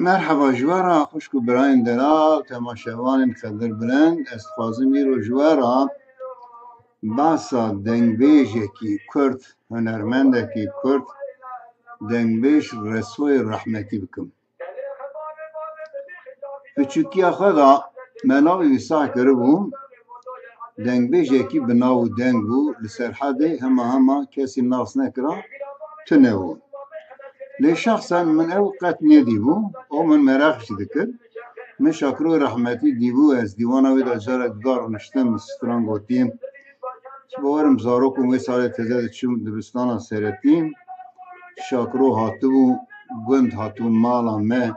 مرحبا جوارا خوشکو براین دلال تماشاوان قدر بلند استفاده میرو جوارا باسا دنگبیجه کی کرد هنرمنده کی کرد دنگبیج رسوی رحمتی بکم بچوکی خدا مناوی ویسا کربوم دنگبیجه کی بناو دنگو لسرحده هما کسی ناس نکرا تنهو لشخصا من اوقات ندیبو او من مراقش دکر من شاکرو رحمتی دیبو از دیوانا وید اجارت دار نشتم ستران گوتیم باورم زارو کنوی سال تزد چون دبستانا سرتیم شاکرو هاتبو گند هاتون مالا مه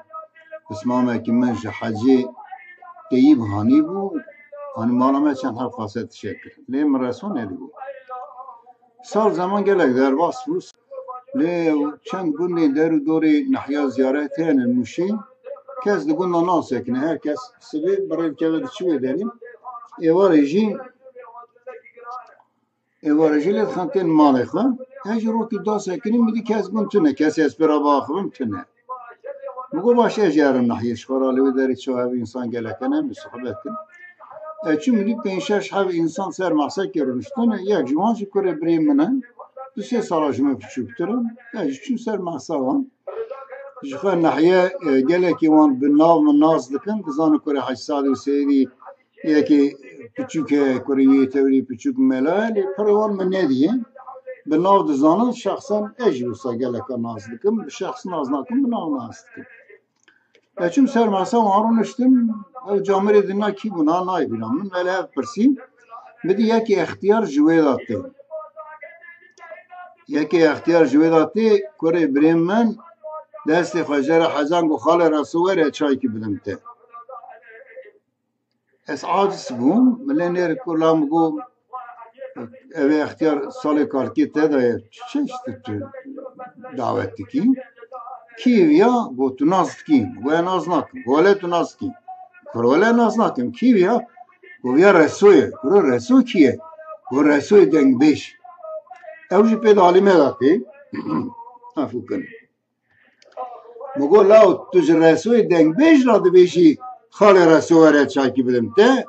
اسمامه که من جحجی دیب هانی بو هانی مالا مه چند حرف خاصت شکر لیم رسون ندیبو سال زمان گلک در باس بوس لی چند گندی در دوری نحیا زیارت هن الموشی کس de bundan nasıl ekine herkes sibi buraya kağıdı çiğ derim. Evarajı le xanten malekha. Ejro ki da sekinim midi kes bun tüne kes espera bakım tüne. Bu başa jarın nahiye şaralı ve deri çoğu insan gelekene müsahabetin. Çünkü midi penşaş hav insan ser mahsak görünüştüne ya cumancı kore bremene. Düse salajımı küçüktürüm. Çünkü ser mahsavan. جخوا نحیه گله که وان بناو من ناز دکن بزانو کره 8 سالی یکی پچوکه کریه توری پچوک ملالی پروان من ندیه بناو دزانن شخصا اجوسا گله که ناز دکن شخص ناز نکن بناو ناز دکن چون سرماسا وارون اشتم او جامعه دینا کی بنا نای بینام من ولی اف پرسیم بدی یکی اختیار جویداتی کره بریم من دست خجر حزن و خال رسوله چای کی بدم ته اس عاجز بوم ملنر کلام گو اوه اختیار سال کارکی ته ده چشت دعوت کی ویا گو تو ناز کی گو ناز نکن گوله تو ناز کی کروله ناز نکن کی ویا گو ویا رسوله گو رسو کیه گو رسوی دنگ بیش اوجی پید عالمه داتی افکن مگو لاو توش رسوی دنگ بیش را دو بیشی خال رسوی را چاکی بدم ته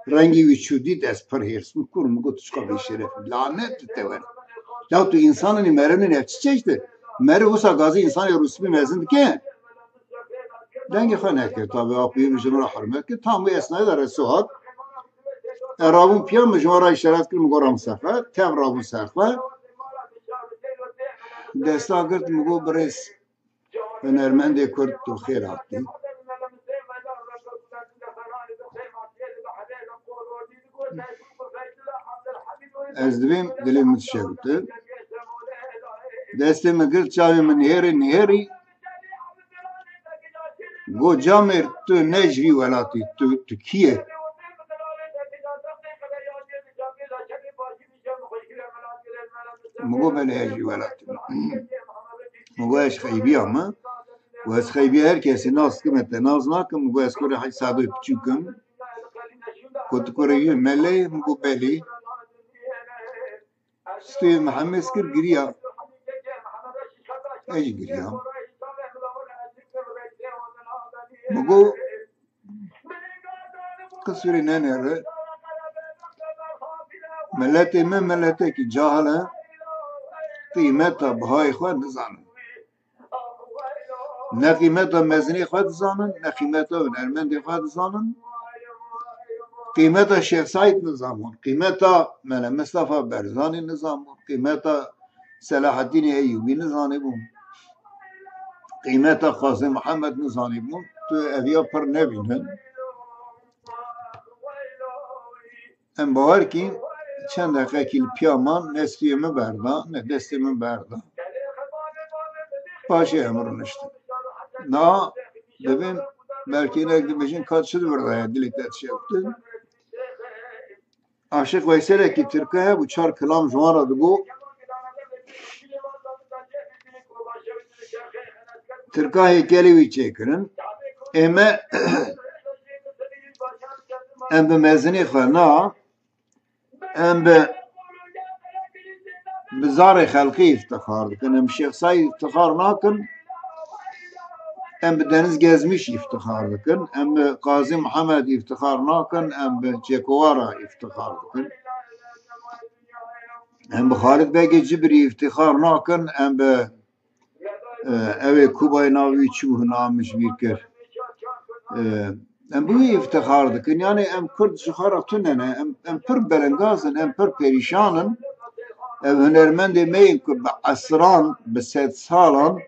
رنگی ویچودی دست پر هرس مکور مگو توش کا بیشرف لعنت تور لاو تو انسانانی مرمین افچی چشته مره وسا گازی انسانی روسمی مزند که دنگی خواه نکر تابه آقوی مجموعه حرمت که تاموی اسنای در رسوهات رابون پیام مجموعه اشارت کرد مگو رام سفر تم رابون سفر دستا کرد مگو برس هنرمند کرد تو خیر آتی از دویم دلیم متشکر دسته مگرد چاوی من نهری گو جامر تو نجوی ولاتی تو کیه مگو بله هجوی ولاتی مگو اش خیبی اما و از خیبی هر کسی ناز کمت ناز نکم مگو از کوره 800 پچوکم کت کوره یه مله مگو بلی ستوی محمد سکر گریا ایج گریا مگو قصوری ننره ملتی کی جاهله قیمتا بهای خود نزانن نه قیمتا مزنی خود نزانن نه قیمتا هنرمندی خود نزانن قیمتا شیخ سعید نزامون قیمتا من مصطفی برزانی نزامون قیمتا صلاح الدین ایوبی نزانی بون قیمتا قاسم محمد نزانی بون تو اویا پر نبینن ام باور کی چند دقیقه کل پیامان نستی من بردا نه دستی من بردا باشه امرو نشتم نه ببین belki inek beşin kaçıdır burada ya dilikte şey yaptı. Aşık Veysel'e ki Türkiye bu çar kılam juara bu Türkiye heykeli bir çekirin. Eme em be mezini xana em be bizarre halkı iftihar dikin. Em Şeyh Said iftihar nakin em bi Deniz Gezmiş iftihar dikin, em bi Gazi Muhammed iftihar nakin, em bi Çekowara iftihar dikin. Em bi Halid Bey Cibri iftihar nakin, em bi evê Kubay navî çû namiş vîkir. Em bu iftihar dikin. Yani em Kurd ji xwe re tunene, em pir belengazin, em pir perîşanin. Ev hunermendê me yên ku bi esran, bi sed salan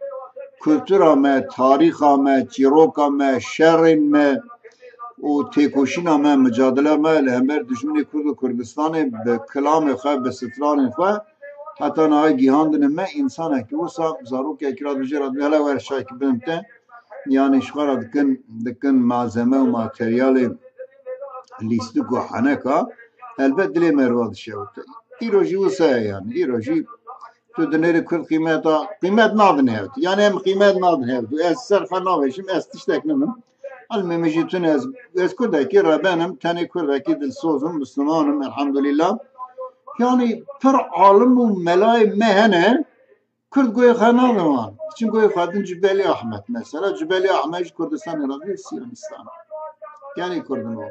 kültüra me, tarixa me, çîroka me, şerên me û têkoşîna me, mücadele me li hember dijminê Kurd û Kurdistanê bi kilamê xwe, bi stranên xwe heta navê gîhandinê me însanekî wisa zarokekî ra dijî re hele werşekî bidim te yani ji xwe re dikin malzeme û materyalê lîstik û heneka elbet dilê me re dişewite. Îro jî wisa ye yani. Îro jî tu di nêrê Kurd qîmet nadin hevt. Yani em qîmet nadin hevt. Ez ser xwe naveşim, ez tiştek nidim. Elmê min jî tune ez Kurdekî rebenim, tenê Kurdekî dilsozum, Müslümanım elhamdülillah. Yani pir alim û melayê me hene Kurd goyê xwe nadin wan. Çin goyê xwe din Cübbelî Ahmed mesela. Cübbelî Ahmed ji Kurdistanê re değil Siyonistan. Yani Kurdin o.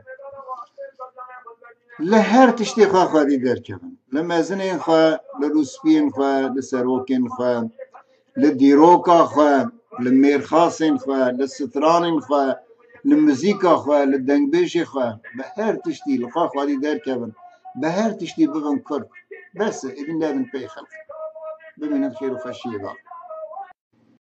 Li her tiştê xwe xwedî derkevin. Li mezinên xwe, li rûspiyên xwe, li serokên xwe, li dîroka xwe, li mêrxasên xwe, li stranên xwe, li muzîka xwe, li dengbêjê xwe, bi her tiştî li xwe xwedî derkevin. Bi her tiştî bibin Kurd. Bes e, êdî nedin pey xelk. Bimînin xêr û xweşiyê da.